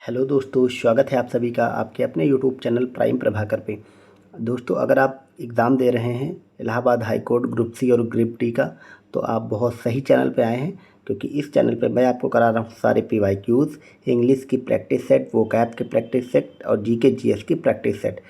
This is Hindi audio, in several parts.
हेलो दोस्तों, स्वागत है आप सभी का आपके अपने यूट्यूब चैनल प्राइम प्रभाकर पे। दोस्तों, अगर आप एग्ज़ाम दे रहे हैं Allahabad high court group C और ग्रुप डी का, तो आप बहुत सही चैनल पे आए हैं, क्योंकि इस चैनल पे मैं आपको करा रहा हूँ सारे PYQs, इंग्लिश की प्रैक्टिस सेट, वोकैब के प्रैक्टिस सेट और GK GS की प्रैक्टिस सेट।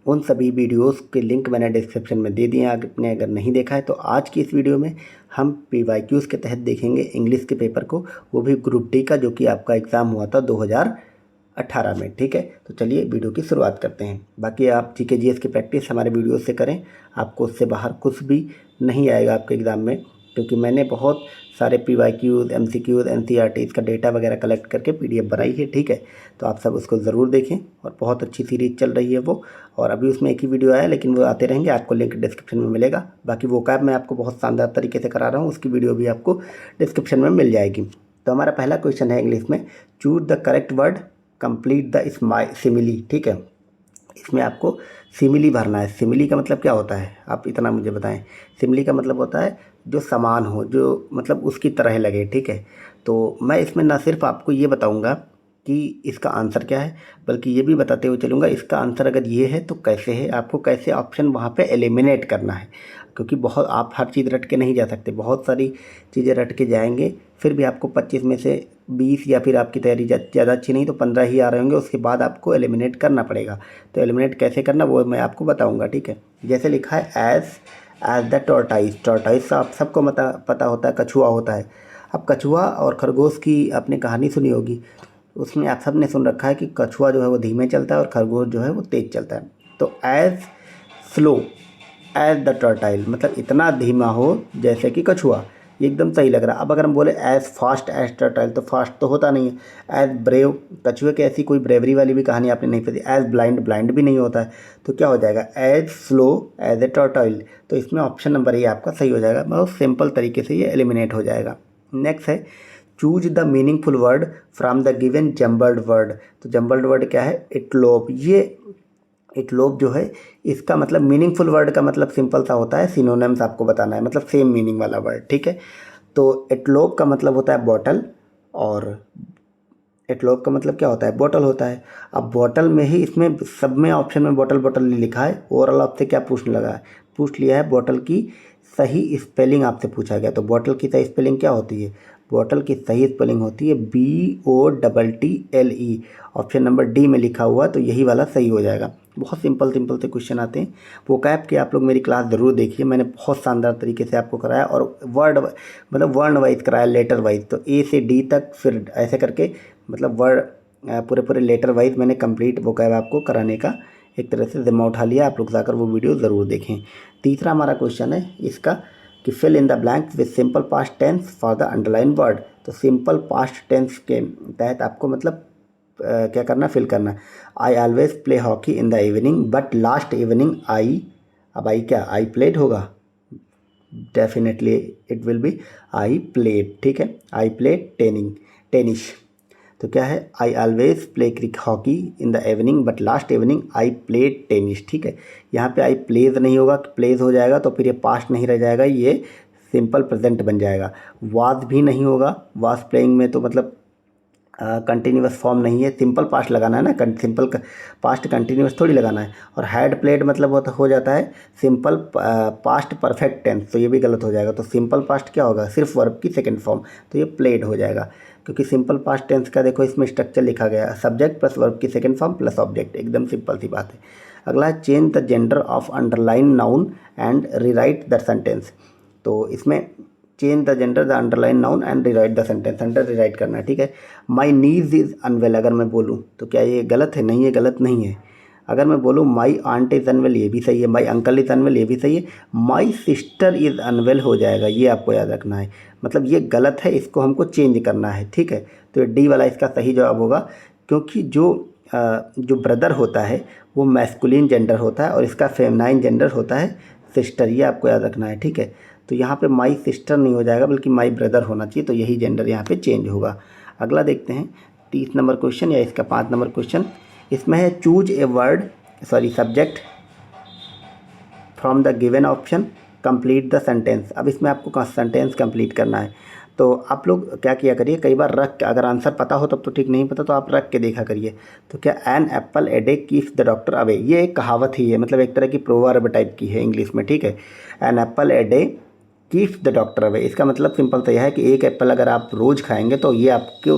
उन सभी वीडियोस के लिंक मैंने डिस्क्रिप्शन में दे दिए हैं, आपने अगर नहीं देखा है तो आज की इस वीडियो में हम PYQs के तहत देखेंगे इंग्लिश के पेपर को, वो भी ग्रुप डी का, जो कि आपका एग्ज़ाम हुआ था 2018 में। ठीक है, तो चलिए वीडियो की शुरुआत करते हैं। बाकी आप GK GS की प्रैक्टिस हमारे वीडियो से करें, आपको उससे बाहर कुछ भी नहीं आएगा आपके एग्ज़ाम में, क्योंकि मैंने बहुत सारे PYQs, MCQs, NCERTs का डेटा वगैरह कलेक्ट करके PDF बनाई है। ठीक है, तो आप सब उसको ज़रूर देखें, और बहुत अच्छी सीरीज़ चल रही है वो। और अभी उसमें एक ही वीडियो आया, लेकिन वो आते रहेंगे, आपको लिंक डिस्क्रिप्शन में मिलेगा। बाकी वोकैब मैं आपको बहुत शानदार तरीके से करा रहा हूँ, उसकी वीडियो भी आपको डिस्क्रिप्शन में मिल जाएगी। तो हमारा पहला क्वेश्चन है इंग्लिश में, choose the correct word, complete the simile. ठीक है, इसमें आपको सिमिली भरना है। सिमिली का मतलब क्या होता है, आप इतना मुझे बताएं। सिमिली का मतलब होता है जो समान हो, जो मतलब उसकी तरह लगे। ठीक है, तो मैं इसमें ना सिर्फ आपको ये बताऊंगा कि इसका आंसर क्या है, बल्कि ये भी बताते हुए चलूँगा इसका आंसर अगर ये है तो कैसे है, आपको कैसे ऑप्शन वहाँ पे एलिमिनेट करना है। क्योंकि बहुत आप हर चीज़ रट के नहीं जा सकते, बहुत सारी चीज़ें रट के जाएंगे, फिर भी आपको 25 में से 20, या फिर आपकी तैयारी ज़्यादा अच्छी नहीं तो 15 ही आ रहे होंगे, उसके बाद आपको एलिमिनेट करना पड़ेगा। तो एलिमिनेट कैसे करना वो मैं आपको बताऊंगा। ठीक है, जैसे लिखा है एज द टॉर्टाइस। टॉर्टाइस आप सबको पता होता है, कछुआ होता है। अब कछुआ और खरगोश की आपने कहानी सुनी होगी, उसमें आप सब ने सुन रखा है कि कछुआ जो है वो धीमे चलता है और खरगोश जो है वो तेज़ चलता है। तो एज स्लो एज द टर्टाइल, मतलब इतना धीमा हो जैसे कि कछुआ, ये एकदम सही लग रहा है। अब अगर हम बोले एज फास्ट एज टर्टाइल, तो फास्ट तो होता नहीं है। एज ब्रेव, कछुए की ऐसी कोई ब्रेवरी वाली भी कहानी आपने नहीं पढ़ी। एज ब्लाइंड, ब्लाइंड भी नहीं होता है। तो क्या हो जाएगा, एज स्लो एज ए टर्टाइल। तो इसमें ऑप्शन नंबर ए आपका सही हो जाएगा, बहुत सिंपल तरीके से ये एलिमिनेट हो जाएगा। नेक्स्ट है choose the meaningful word from the given jumbled word. तो जम्बल्ड वर्ड क्या है, इटलोप। ये इटलोप जो है, इसका मतलब मीनिंगफुल वर्ड का मतलब सिंपल सा होता है, सिनोनिम्स आपको बताना है, मतलब सेम मीनिंग वाला वर्ड। ठीक है, तो इटलोप का मतलब होता है बॉटल, और इटलोप का मतलब क्या होता है, बॉटल होता है। अब बॉटल में ही इसमें सब में ऑप्शन में बॉटल बॉटल लिखा है। ओवरऑल आपसे क्या पूछने लगा है, पूछ लिया है बॉटल की सही स्पेलिंग आपसे पूछा गया। तो बॉटल की सही स्पेलिंग क्या होती है, बॉटल की सही स्पेलिंग होती है BOTTLE। ऑप्शन नंबर डी में लिखा हुआ, तो यही वाला सही हो जाएगा। बहुत सिंपल सिंपल से क्वेश्चन आते हैं। वोकैब के आप लोग मेरी क्लास ज़रूर देखिए, मैंने बहुत शानदार तरीके से आपको कराया, और वर्ड मतलब वर्ण वाइज कराया, लेटर वाइज। तो A से D तक, फिर ऐसे करके मतलब वर्ड पूरे पूरे लेटर वाइज मैंने कंप्लीट वोकैब आपको कराने का एक तरह से जिम्मा उठा लिया। आप लोग जाकर वो वीडियो ज़रूर देखें। तीसरा हमारा क्वेश्चन है इसका कि fill in the blank with simple past tense for the underline word. तो सिंपल पास्ट टेंस के तहत आपको मतलब क्या करना, फिल करना। I always play hockey in the evening but last evening I, अब आई क्या, आई प्लेड होगा, definitely it will be I played. ठीक है, आई प्लेड टेनिस। तो क्या है, I always play hockey in the evening but last evening I played tennis. ठीक है, यहाँ पे आई प्लेज नहीं होगा, प्लेज हो जाएगा, तो फिर ये पास्ट नहीं रह जाएगा, ये सिंपल प्रेजेंट बन जाएगा। वाज भी नहीं होगा, वाज प्लेइंग में तो मतलब कंटिन्यूस फॉर्म नहीं है, सिंपल पास्ट लगाना है ना, सिंपल पास्ट कंटिन्यूस थोड़ी लगाना है। और हैड प्लेड मतलब हो जाता है सिंपल पास्ट परफेक्ट टेंस, तो ये भी गलत हो जाएगा। तो सिंपल पास्ट क्या होगा, सिर्फ वर्ब की सेकंड फॉर्म, तो ये प्लेड हो जाएगा। क्योंकि सिंपल पास्ट टेंस का देखो इसमें स्ट्रक्चर लिखा गया है, सब्जेक्ट प्लस वर्ब की सेकंड फॉर्म प्लस ऑब्जेक्ट, एकदम सिंपल सी बात है। अगला है change the gender of underline noun and rewrite the sentence. तो इसमें change the gender the underline noun and rewrite the sentence, under rewrite करना है। ठीक है, माई नीज इज़ अनवेल अगर मैं बोलूँ तो क्या ये गलत है, नहीं ये गलत नहीं है। अगर मैं बोलूँ माई आंट इज़ अनवेल, ये भी सही है। माई अंकल इज़ अनवेल, ये भी सही है। माई सिस्टर इज़ अनवेल हो जाएगा, ये आपको याद रखना है। मतलब ये गलत है, इसको हमको चेंज करना है। ठीक है, तो डी वाला इसका सही जवाब होगा, क्योंकि जो ब्रदर होता है वो मैस्कुलिन जेंडर होता है, और इसका फेमिनाइन जेंडर होता है सिस्टर, ये आपको याद रखना है। ठीक है, तो यहाँ पे माई सिस्टर नहीं हो जाएगा, बल्कि माई ब्रदर होना चाहिए, तो यही जेंडर यहाँ पे चेंज होगा। अगला देखते हैं 30 नंबर क्वेश्चन, या इसका 5 नंबर क्वेश्चन। इसमें है choose a word subject from the given option complete the sentence. अब इसमें आपको सेंटेंस कंप्लीट करना है, तो आप लोग क्या किया करिए, कई बार रख के, अगर आंसर पता हो तब तो ठीक, नहीं पता तो आप रख के देखा करिए। तो क्या an apple a day keeps the doctor away, ये एक कहावत ही है, मतलब एक तरह की प्रोवर्ब टाइप की है इंग्लिश में, ठीक है। An apple a day keeps the doctor away, इसका मतलब सिंपल तो यह है कि एक एप्पल अगर आप रोज़ खाएंगे तो ये आपको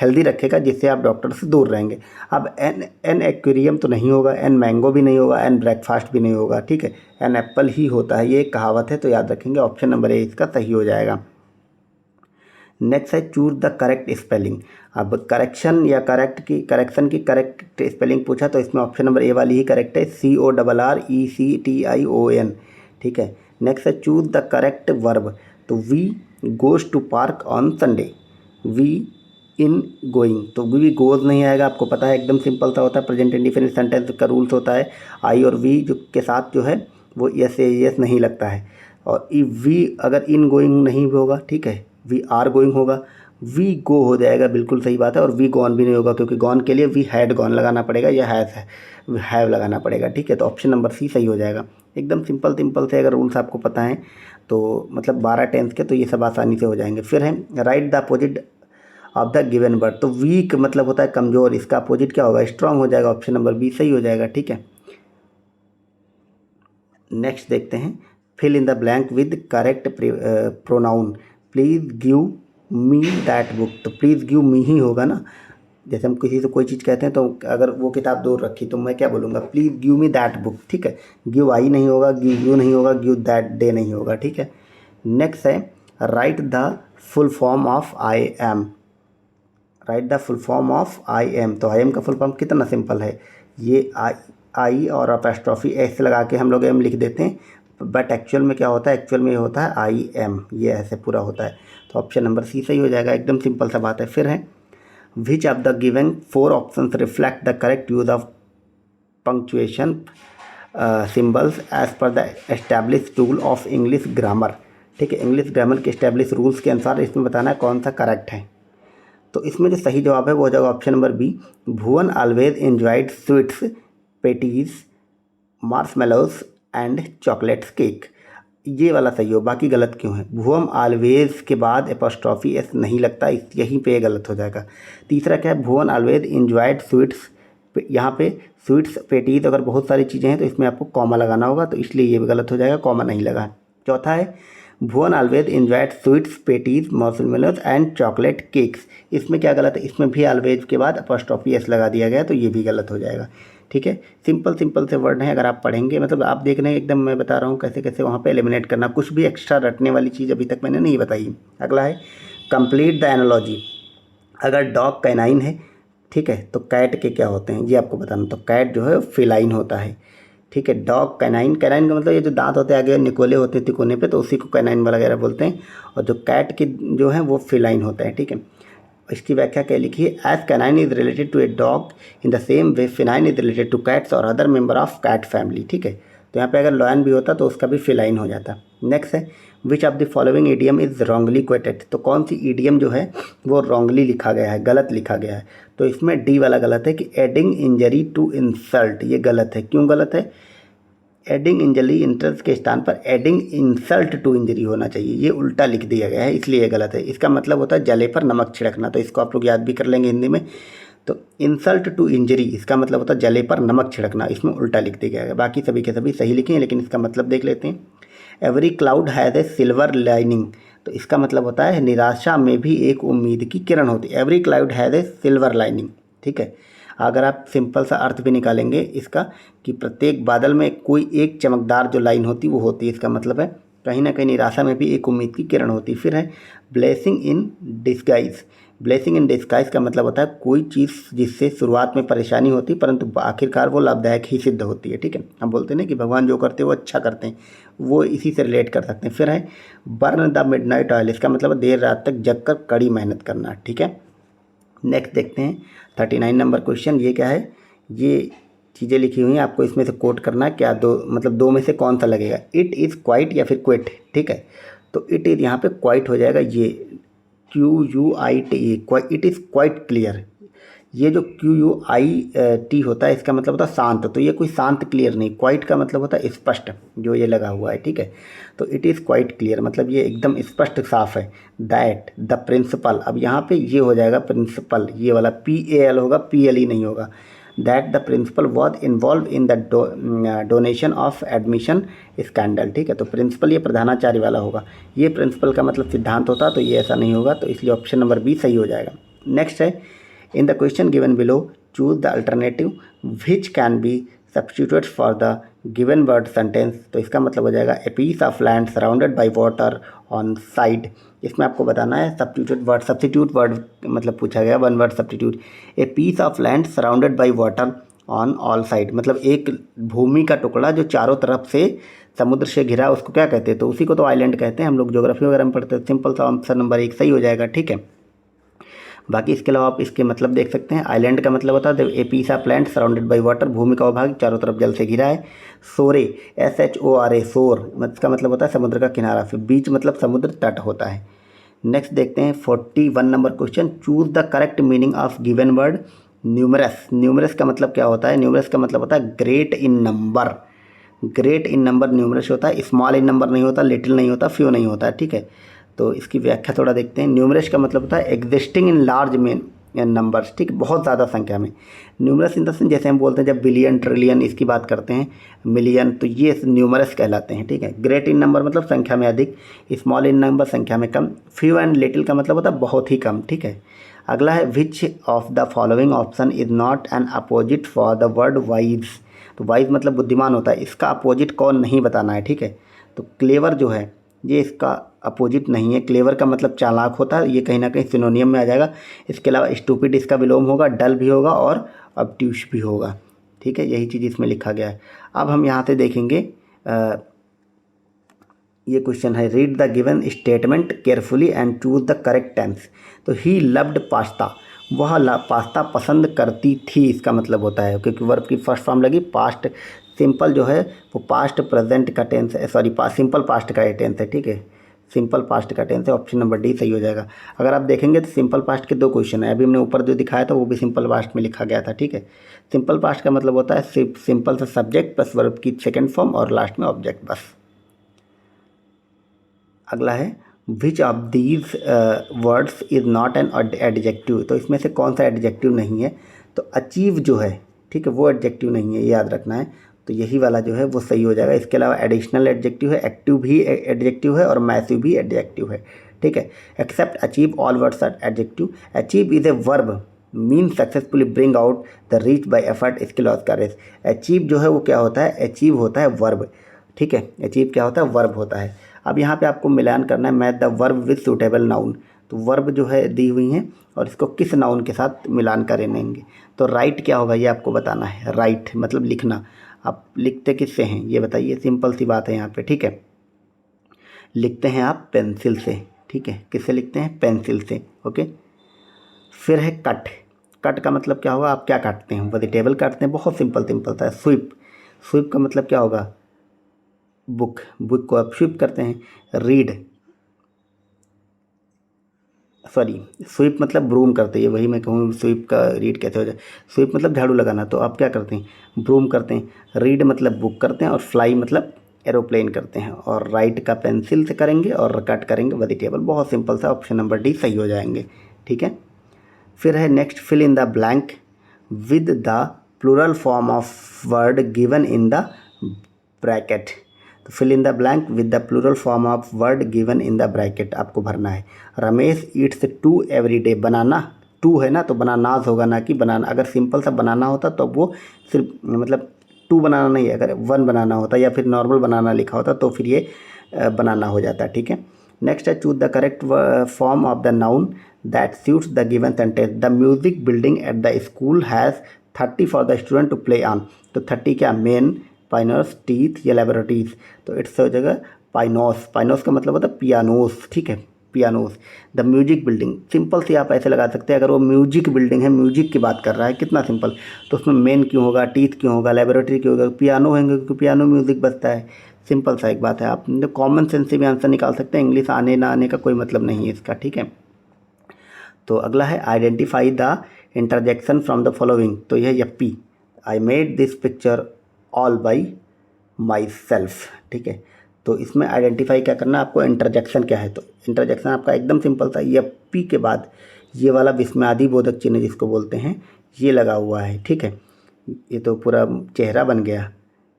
हेल्दी रखेगा, जिससे आप डॉक्टर से दूर रहेंगे। अब एन एक्वेरियम तो नहीं होगा, एन मैंगो भी नहीं होगा, एन ब्रेकफास्ट भी नहीं होगा, ठीक है। एन एप्पल ही होता है, ये एक कहावत है, तो याद रखेंगे ऑप्शन नंबर ए इसका सही हो जाएगा। नेक्स्ट है चूज द करेक्ट स्पेलिंग। अब करेक्शन या करेक्शन की करेक्ट स्पेलिंग पूछा तो इसमें ऑप्शन नंबर ए वाली ही करेक्ट है, CORRECTION, ठीक है। नेक्स्ट है चूज द करेक्ट वर्ब, तो we goes to park on Sunday, we in going, तो वी गोज नहीं आएगा, आपको पता है एकदम सिंपल सा होता है, प्रेजेंट इंडिफिनिट सेंटेंस का रूल्स होता है, आई और वी जो के साथ जो है वो यस नहीं लगता है। और वी अगर इन गोइंग नहीं होगा, ठीक है, वी आर गोइंग होगा, वी गो हो जाएगा, बिल्कुल सही बात है। और वी गॉन भी नहीं होगा, क्योंकि गॉन के लिए वी हैड गॉन लगाना पड़ेगा या हैव लगाना पड़ेगा, ठीक है। तो ऑप्शन नंबर सी सही हो जाएगा। एकदम सिंपल से अगर रूल्स आपको पता हैं तो मतलब 12 टेंस के, तो ये सब आसानी से हो जाएंगे। फिर है right the opposite of the given word, तो वीक मतलब होता है कमज़ोर, इसका अपोजिट क्या होगा, स्ट्रांग हो जाएगा, ऑप्शन नंबर बी सही हो जाएगा, ठीक है। नेक्स्ट देखते हैं fill in the blank with correct pronoun, please give me that book, तो प्लीज़ गिव मी ही होगा ना, जैसे हम किसी से कोई चीज़ कहते हैं तो अगर वो किताब दूर रखी तो मैं क्या बोलूँगा, please give me that book, ठीक है। गिव आई नहीं होगा, गिव यू नहीं होगा, गिव दैट डे नहीं होगा, ठीक है। नेक्स्ट है right the full form of I am, right the full form of I am, तो आई एम का फुल फॉर्म कितना सिंपल है, ये आई और अपॉस्ट्रोफी एस लगा के हम लोग एम लिख देते हैं, बट एक्चुअल में क्या होता है, एक्चुअल में ये होता है आई एम, ये ऐसे पूरा होता है। तो ऑप्शन नंबर सी सही हो जाएगा, एकदम सिंपल सा बात है। फिर है which of the given 4 options reflect the correct use of punctuation symbols as per the establish tool of English grammar, ठीक है। इंग्लिश ग्रामर के एस्टैब्लिश रूल्स के अनुसार इसमें बताना है कौन सा करेक्ट है। तो इसमें जो सही जवाब है वो हो जाएगा option number B, Bhuvan always enjoyed sweets, patties, marshmallows and chocolates cake, ये वाला सही हो, बाकी गलत क्यों है। भुवन ऑलवेज के बाद एपोस्ट्रॉफी एस नहीं लगता, यहीं पे गलत हो जाएगा। तीसरा क्या है, भुवन ऑलवेज एंजॉयड स्वीट्स, यहाँ पे स्वीट्स पेटीज अगर बहुत सारी चीज़ें हैं तो इसमें आपको कॉमा लगाना होगा, तो इसलिए ये भी गलत हो जाएगा, कॉमा नहीं लगा। चौथा है Bhuvan always enjoyed sweets, patties, marshmallows and chocolate cakes, इसमें क्या गलत है, इसमें भी ऑलवेज के बाद अपॉस्ट्रोफी एस लगा दिया गया, तो ये भी गलत हो जाएगा, ठीक है। सिंपल से वर्ड हैं, अगर आप पढ़ेंगे मतलब आप देख रहे हैं एकदम, मैं बता रहा हूँ कैसे कैसे वहाँ पे एलिमिनेट करना, कुछ भी एक्स्ट्रा रटने वाली चीज़ अभी तक मैंने नहीं बताई। अगला है कंप्लीट द एनालॉजी, अगर डॉग कैनाइन है, ठीक है, तो कैट के क्या होते हैं ये आपको बताना, तो कैट जो है फिलाइन होता है, ठीक है। डॉग कैनाइन, कैनाइन का मतलब ये जो दांत होते हैं आगे निकोले होते हैं तिकोने पे, तो उसी को कैनाइन वगैरह बोलते हैं। और जो कैट के जो है वो फिलाइन होता है, ठीक है। इसकी व्याख्या क्या लिखी है, as canine is related to a dog in the same way feline is related to cats और other member of cat family, ठीक है। तो यहाँ पे अगर लॉयन भी होता तो उसका भी फिलाइन हो जाता। नेक्स्ट है which of the following idiom is wrongly quoted, तो कौन सी ईडियम जो है वो रॉन्गली लिखा गया है, गलत लिखा गया है। तो इसमें डी वाला गलत है कि एडिंग इंजरी टू इंसल्ट, ये गलत है। क्यों गलत है, एडिंग इंजरी इंटरेस्ट के स्थान पर एडिंग इंसल्ट टू इंजरी होना चाहिए, ये उल्टा लिख दिया गया है, इसलिए ये गलत है। इसका मतलब होता है जले पर नमक छिड़कना, तो इसको आप लोग याद भी कर लेंगे हिंदी में। तो इंसल्ट टू इंजरी इसका मतलब होता है जले पर नमक छिड़कना, इसमें उल्टा लिख दिया गया है। बाकी सभी के सभी सही लिखे हैं, लेकिन इसका मतलब देख लेते हैं। Every cloud has a silver lining, तो इसका मतलब होता है निराशा में भी एक उम्मीद की किरण होती है। Every cloud has a silver lining, ठीक है। अगर आप सिंपल सा अर्थ भी निकालेंगे इसका कि प्रत्येक बादल में कोई एक चमकदार जो लाइन होती वो होती है, इसका मतलब है कहीं ना कहीं निराशा में भी एक उम्मीद की किरण होती। फिर है blessing in disguise, blessing in disguise का मतलब होता है कोई चीज़ जिससे शुरुआत में परेशानी होती परंतु आखिरकार वो लाभदायक ही सिद्ध होती है, ठीक है। हम बोलते हैं ना कि भगवान जो करते हैं वो अच्छा करते हैं, वो इसी से रिलेट कर सकते हैं। फिर है बर्न द मिडनाइट ऑयल, इसका मतलब है देर रात तक जग कर कड़ी मेहनत करना, ठीक है। नेक्स्ट देखते हैं 39 नंबर क्वेश्चन, ये क्या है, ये चीज़ें लिखी हुई हैं, आपको इसमें से कोट करना है, क्या दो में से कौन सा लगेगा, इट इज़ क्वाइट या फिर क्विट, ठीक है। तो इट इज़ यहाँ पे क्वाइट हो जाएगा, ये QUITE, it is quite clear, ये जो QUIT होता है इसका मतलब होता है शांत, तो ये कोई शांत क्लियर नहीं। क्वाइट का मतलब होता है स्पष्ट, जो ये लगा हुआ है, ठीक है। तो इट इज़ क्वाइट क्लियर मतलब ये एकदम स्पष्ट साफ है। दैट द प्रिंसिपल, अब यहाँ पे ये हो जाएगा प्रिंसिपल, ये वाला PAL होगा, PLE नहीं होगा। That the principal was involve in the donation of admission scandal, ठीक है। तो प्रिंसिपल ये प्रधानाचार्य वाला होगा, ये प्रिंसिपल का मतलब सिद्धांत होता, तो ये ऐसा नहीं होगा, तो इसलिए ऑप्शन नंबर बी सही हो जाएगा। नेक्स्ट है, in the question given below choose the alternative which can be substituted for the given word sentence. तो इसका मतलब हो जाएगा a piece of land surrounded by water on side. इसमें आपको बताना है सब्स्टिट्यूट वर्ड मतलब पूछा गया, one word substitute. A piece of land surrounded by water on all side, मतलब एक भूमि का टुकड़ा जो चारों तरफ से समुद्र से घिरा, उसको क्या कहते हैं? तो उसी को तो आइलैंड कहते हैं, हम लोग ज्योग्राफी वगैरह में पढ़ते हैं। सिंपल सा आंसर नंबर 1 सही हो जाएगा, ठीक है। बाकी इसके अलावा आप इसके मतलब देख सकते हैं। आइलैंड का मतलब होता है a piece of land surrounded by water, भूमि का भाग चारों तरफ जल से घिरा है। सोरे SHORA सोर इसका मतलब होता है समुद्र का किनारा, फिर बीच मतलब समुद्र तट होता है। नेक्स्ट देखते हैं 41 number question, choose the correct meaning of given word numerous. Numerous का मतलब क्या होता है? न्यूमरस का मतलब होता है great in number. Great in number numerous होता है, स्मॉल इन नंबर नहीं होता, लिटिल नहीं होता, फ्यू नहीं होता, ठीक है। तो इसकी व्याख्या थोड़ा देखते हैं। न्यूमरस का मतलब होता है एग्जिस्टिंग इन लार्ज में नंबर्स, ठीक, बहुत ज़्यादा संख्या में। न्यूमरस इन द सेंस जैसे हम बोलते हैं जब बिलियन ट्रिलियन इसकी बात करते हैं, मिलियन, तो ये न्यूमरस कहलाते हैं, ठीक है। ग्रेट इन नंबर मतलब संख्या में अधिक, स्मॉल इन नंबर संख्या में कम, फ्यू एंड लिटिल का मतलब होता है बहुत ही कम, ठीक है। अगला है which of the following option is not an opposite for the word wise. तो वाइज मतलब बुद्धिमान होता है, इसका अपोजिट कौन नहीं बताना है, ठीक है। तो क्लेवर जो है ये इसका अपोजिट नहीं है। क्लेवर का मतलब चालाक होता है, ये कहीं ना कहीं सिनोनियम में आ जाएगा। इसके अलावा स्टूपिड इसका विलोम होगा, डल भी होगा और ऑब्ट्यूस भी होगा, ठीक है। यही चीज़ इसमें लिखा गया है। अब हम यहाँ से देखेंगे ये क्वेश्चन है, read the given statement carefully and choose the correct tense. तो ही लव्ड पास्ता, वह पास्ता पसंद करती थी, इसका मतलब होता है, क्योंकि वर्ब की फर्स्ट फॉर्म लगी पास्ट, सिंपल जो है वो पास्ट प्रेजेंट का टेंस है, सॉरी सिंपल पास्ट का टेंस है, ठीक है। सिंपल पास्ट का टेंस है, ऑप्शन नंबर डी सही हो जाएगा। अगर आप देखेंगे तो सिंपल पास्ट के 2 क्वेश्चन है, अभी हमने ऊपर जो दिखाया था वो भी सिंपल पास्ट में लिखा गया था, ठीक है। सिंपल पास्ट का मतलब होता है सिर्फ सिंपल से सब्जेक्ट प्लस वर्ब की सेकेंड फॉर्म और लास्ट में ऑब्जेक्ट, बस। अगला है which of these words is not an adjective. तो इसमें से कौन सा एडजेक्टिव नहीं है? तो अचीव जो है, ठीक है, वो एडजेक्टिव नहीं है, याद रखना है। तो यही वाला जो है वो सही हो जाएगा। इसके अलावा एडिशनल एडजेक्टिव है, एक्टिव भी एडजेक्टिव है और मैसिव भी एडजेक्टिव है, ठीक है। Except achieve all words are adjective. Achieve is a verb mean successfully bring out the reach by effort skill और करेज। अचीव जो है वो क्या होता है? अचीव होता है वर्ब, ठीक है। अचीव क्या होता है? वर्ब होता है। अब यहाँ पे आपको मिलान करना है, match the verb with suitable noun. तो वर्ब जो है दी हुई हैं और इसको किस नाउन के साथ मिलान करेंगे। तो राइट क्या होगा ये आपको बताना है। राइट मतलब लिखना। आप लिखते किससे हैं ये बताइए, सिंपल सी बात है यहाँ पे, ठीक है। लिखते हैं आप पेंसिल से, ठीक है। किससे लिखते हैं? पेंसिल से, ओके। फिर है कट। कट का मतलब क्या होगा? आप क्या काटते हैं? वेजिटेबल काटते हैं, बहुत सिंपल था। स्वीप, स्वीप का मतलब क्या होगा? बुक, बुक को आप स्वीप करते हैं। रीड, सॉरी स्वीप मतलब ब्रूम करते हैं, वही मैं कहूँ स्वीप का रीड कैसे हो जाए। स्वीप मतलब झाड़ू लगाना, तो आप क्या करते हैं? ब्रूम करते हैं। रीड मतलब बुक करते हैं और फ्लाई मतलब एरोप्लेन करते हैं। और राइट का पेंसिल से करेंगे और कट करेंगे वेजिटेबल। बहुत सिंपल सा, ऑप्शन नंबर डी सही हो जाएंगे, ठीक है। फिर है next, fill in the blank with the plural form of word given in the bracket. तो fill in the blank with the plural form of word given in the bracket आपको भरना है। Ramesh eats 2 every day. Banana 2 है ना, तो बनानाज होगा ना कि बनाना। अगर सिंपल सा बनाना होता तो वो सिर्फ मतलब 2 बनाना नहीं है, अगर 1 बनाना होता या फिर नॉर्मल बनाना लिखा होता तो फिर ये बनाना हो जाता, ठीक है। नेक्स्ट है choose the correct form of the noun that suits the given sentence. The music building at the school has 30 for the student to play on. तो 30 क्या? मेन, पाइनोस, टीथ या लेबोरेटरीज। तो इट्स हो जाएगा पाइनोस। पाइनोस का मतलब होता है पियानोस, ठीक है, पियानोस। द म्यूजिक बिल्डिंग, सिंपल सी आप ऐसे लगा सकते हैं, अगर वो म्यूजिक बिल्डिंग है, म्यूजिक की बात कर रहा है, कितना सिंपल। तो उसमें मेन क्यों होगा, टीथ क्यों होगा, लेबोरेटरी क्यों होगा, पियानो होंगे क्योंकि पियानो म्यूजिक बजता है। सिंपल सा एक बात है, आप कॉमन सेंस से भी आंसर निकाल सकते हैं, इंग्लिश आने ना आने का कोई मतलब नहीं है इसका, ठीक है। तो अगला है identify the interjection from the following, तो यह Yuppie, I made this picture all by my self, ठीक है। तो इसमें आइडेंटिफाई क्या करना आपको, इंटरजेक्शन क्या है। तो इंटरजेक्शन आपका एकदम सिंपल था, यप्पी के बाद ये वाला विस्मयादि बोधक चिन्ह जिसको बोलते हैं ये लगा हुआ है, ठीक है। ये तो पूरा चेहरा बन गया।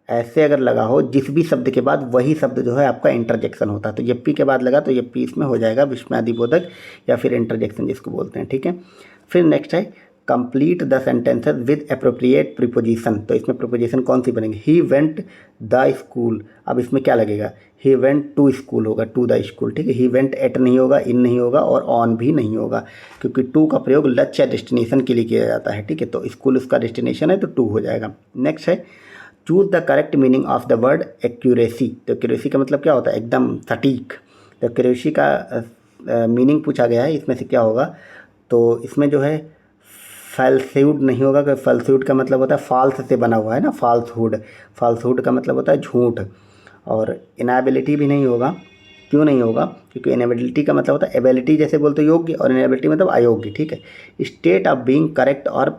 ऐसे अगर लगा हो जिस भी शब्द के बाद वही शब्द जो है आपका इंटरजेक्शन होता है। तो यप्पी के बाद लगा तो यप्पी इसमें हो जाएगा विस्मयादि बोधक या फिर इंटरजेक्शन जिसको बोलते हैं, ठीक है। फिर नेक्स्ट है complete the sentences with appropriate preposition. तो इसमें प्रीपोजिशन कौन सी बनेगी, ही वेंट द स्कूल, अब इसमें क्या लगेगा, ही वेंट टू स्कूल होगा, टू द स्कूल, ठीक है। ही वेंट एट नहीं होगा, इन नहीं होगा और ऑन भी नहीं होगा, क्योंकि टू का प्रयोग लक्ष्य डेस्टिनेशन के लिए किया जाता है, ठीक है। तो स्कूल उसका डेस्टिनेशन है तो टू हो जाएगा। नेक्स्ट है choose the correct meaning of the word accuracy. तो एक्यूरेसी का मतलब क्या होता है, एकदम सटीक। तो एक्यूरेसी का मीनिंग पूछा गया है, इसमें से क्या होगा, तो इसमें जो है फैल्सूड नहीं होगा, क्योंकि फैल्सूड का मतलब होता है फॉल्स से बना हुआ है ना, फॉल्सहुड। फॉल्सहुड का मतलब होता है झूठ। और इनएबिलिटी भी नहीं होगा, क्यों नहीं होगा, क्योंकि इनएबिलिटी का मतलब होता है एबिलिटी जैसे बोलते योग्य, और इनएबिलिटी मतलब अयोग्य, ठीक है। स्टेट ऑफ बीइंग करेक्ट और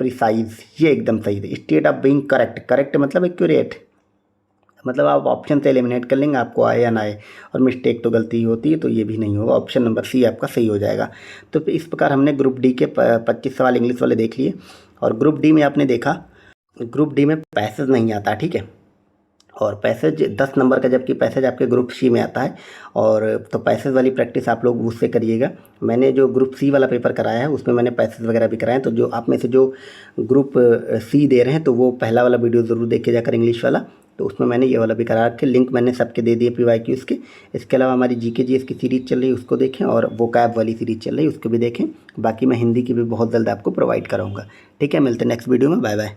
प्रिसाइज, ये एकदम सही है। State of being correct, correct मतलब एक्यूरेट, मतलब आप ऑप्शन से एलिमिनेट कर लेंगे, आपको आए या ना आए, और मिस्टेक तो गलती ही होती है, तो ये भी नहीं होगा, ऑप्शन नंबर सी आपका सही हो जाएगा। तो इस प्रकार हमने ग्रुप डी के 25 सवाल इंग्लिश वाले देख लिए। और ग्रुप डी में आपने देखा, ग्रुप डी में पैसेज नहीं आता, ठीक है। और पैसेज 10 नंबर का, जबकि पैसेज आपके ग्रुप सी में आता है। और तो पैसेज वाली प्रैक्टिस आप लोग उससे करिएगा। मैंने जो ग्रुप सी वाला पेपर कराया है उसमें मैंने पैसेज वगैरह भी कराए हैं, तो जो आप में से जो ग्रुप सी दे रहे हैं तो वो पहला वाला वीडियो ज़रूर देखे जाकर, इंग्लिश वाला। तो उसमें मैंने ये वाला भी करा रखे, लिंक मैंने सबके दे दिए PYQs के। इसके अलावा हमारी GK GS की सीरीज़ चल रही है, उसको देखें, और वो कैब वाली सीरीज़ चल रही है, उसको भी देखें। बाकी मैं हिंदी की भी बहुत जल्द आपको प्रोवाइड कराऊंगा, ठीक है। मिलते हैं नेक्स्ट वीडियो में, बाय बाय।